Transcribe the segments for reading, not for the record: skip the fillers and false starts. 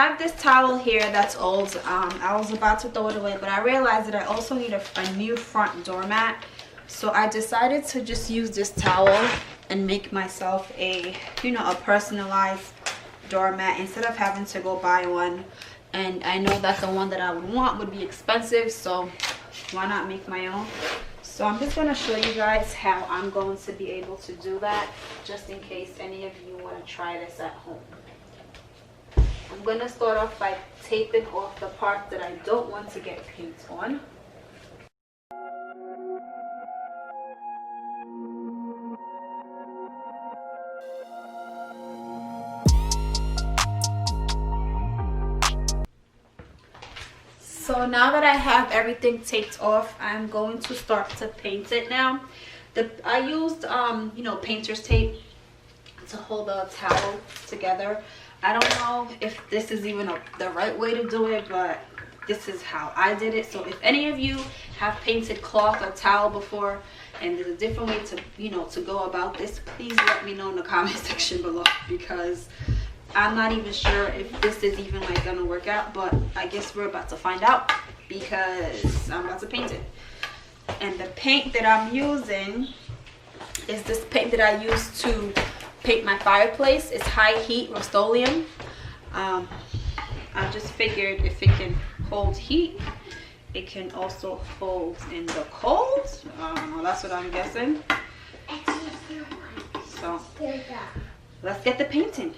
have this towel here that's old. I was about to throw it away, but I realized that I also need a new front doormat. So I decided to just use this towel and make myself a, you know, a personalized doormat instead of having to go buy one. And I know that the one that I would want would be expensive, so why not make my own? So I'm just going to show you guys how I'm going to be able to do that, just in case any of you want to try this at home. I'm going to start off by taping off the part that I don't want to get paint on. So now that I have everything taped off, I'm going to start to paint it now. I used, you know, painter's tape to hold the towel together. I don't know if this is even the right way to do it, but this is how I did it. So if any of you have painted cloth or towel before and there's a different way to, you know, to go about this, please let me know in the comment section below, because I'm not even sure if this is even like gonna work out, but I guess we're about to find out because I'm about to paint it. And the paint that I'm using is this paint that I used to paint my fireplace. It's high heat Rust-Oleum. I just figured if it can hold heat, it can also hold in the cold. Well, that's what I'm guessing. So let's get the painting.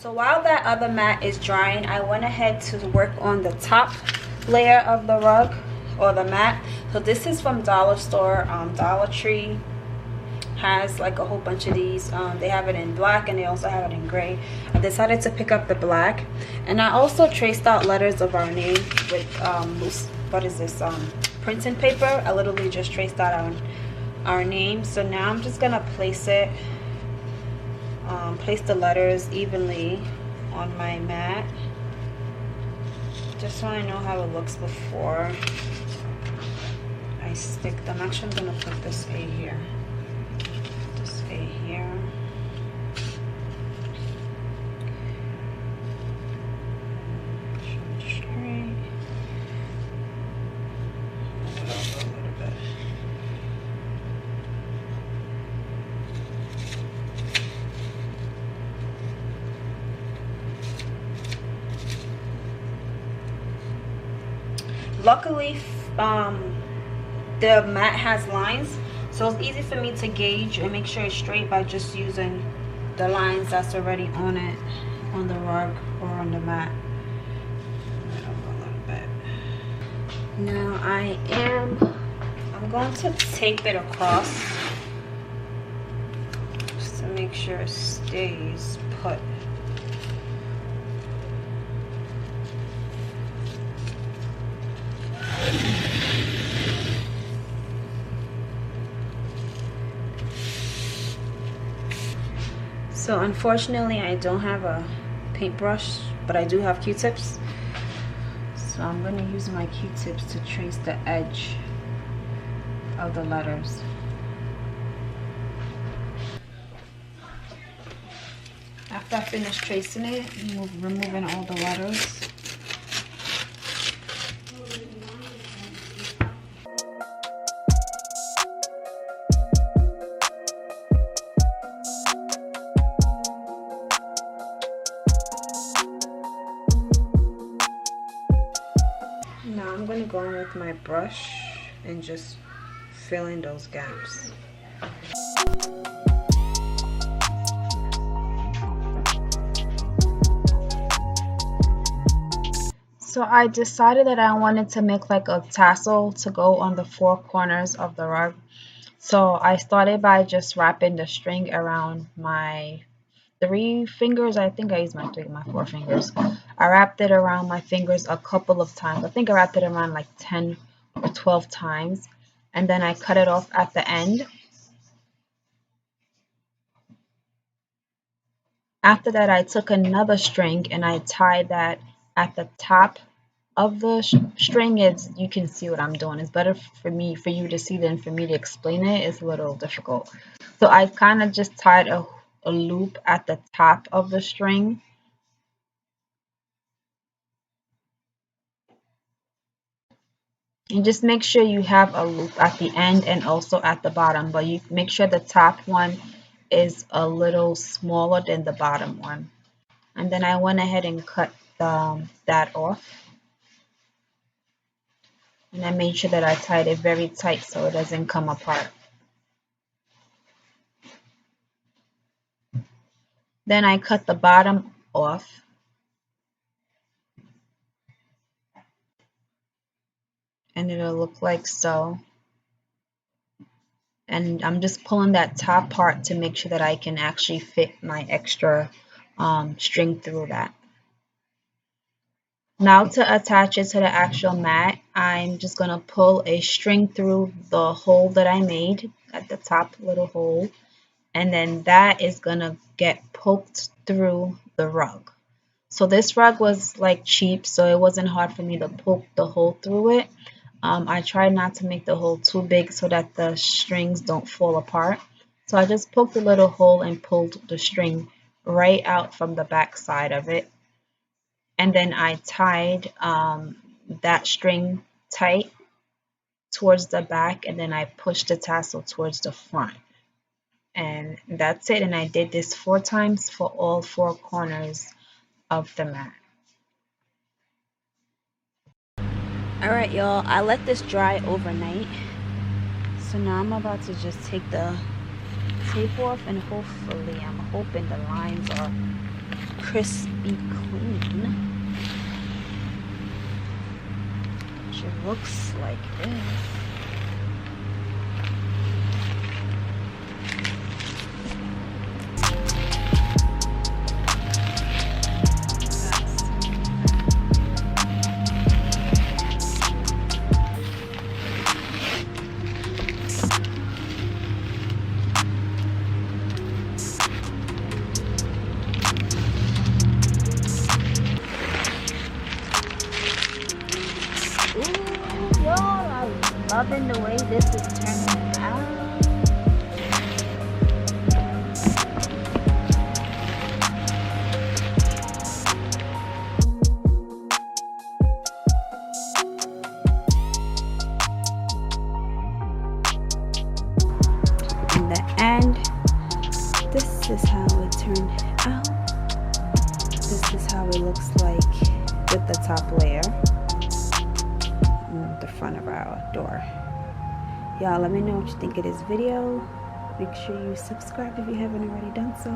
So while that other mat is drying, I went ahead to work on the top layer of the rug or the mat. So this is from Dollar Store. Dollar Tree has like a whole bunch of these. They have it in black and they also have it in gray. I decided to pick up the black, and I also traced out letters of our name with loose, what is this, printing paper. I literally just traced out our name. So now I'm just gonna place it, place the letters evenly on my mat, just so I know how it looks before I stick them. Actually, I'm gonna put this A here, this A here. Straight. Move it up a little bit. Luckily, the mat has lines, so it's easy for me to gauge and make sure it's straight by just using the lines that's already on it, on the rug or on the mat. A little bit. Now I'm going to tape it across just to make sure it stays put. So unfortunately I don't have a paintbrush, but I do have Q-tips. So I'm going to use my Q-tips to trace the edge of the letters. After I finish tracing it, removing all the letters. Now I'm going to go in with my brush and just fill in those gaps. So I decided that I wanted to make like a tassel to go on the four corners of the rug. So I started by just wrapping the string around my 3 fingers. I think I used my 4 fingers. I wrapped it around my fingers a couple of times. I think I wrapped it around like 10 or 12 times. And then I cut it off at the end. After that, I took another string and I tied that at the top of the string. You can see what I'm doing. It's better for you to see than for me to explain it. It's a little difficult. So I kind of just tied a loop at the top of the string. And just make sure you have a loop at the end and also at the bottom, but you make sure the top one is a little smaller than the bottom one. And then I went ahead and cut that off. And I made sure that I tied it very tight so it doesn't come apart. Then I cut the bottom off. And it'll look like so. And I'm just pulling that top part to make sure that I can actually fit my extra string through that. Now to attach it to the actual mat, I'm just going to pull a string through the hole that I made at the top little hole, and then that is going to get poked through the rug. So this rug was like cheap, so it wasn't hard for me to poke the hole through it. I tried not to make the hole too big so that the strings don't fall apart. So I just poked a little hole and pulled the string right out from the back side of it. And then I tied that string tight towards the back, and then I pushed the tassel towards the front. And that's it. And I did this 4 times for all 4 corners of the mat. Alright, y'all, I let this dry overnight. So now I'm about to just take the tape off, and hopefully, I'm hoping the lines are crispy clean. Which it looks like this. Loving the way this is turning out. In the end, this is how it turned out. This is how it looks like with the top layer. The front of our door. Y'all, let me know what you think of this video. Make sure you subscribe if you haven't already done so.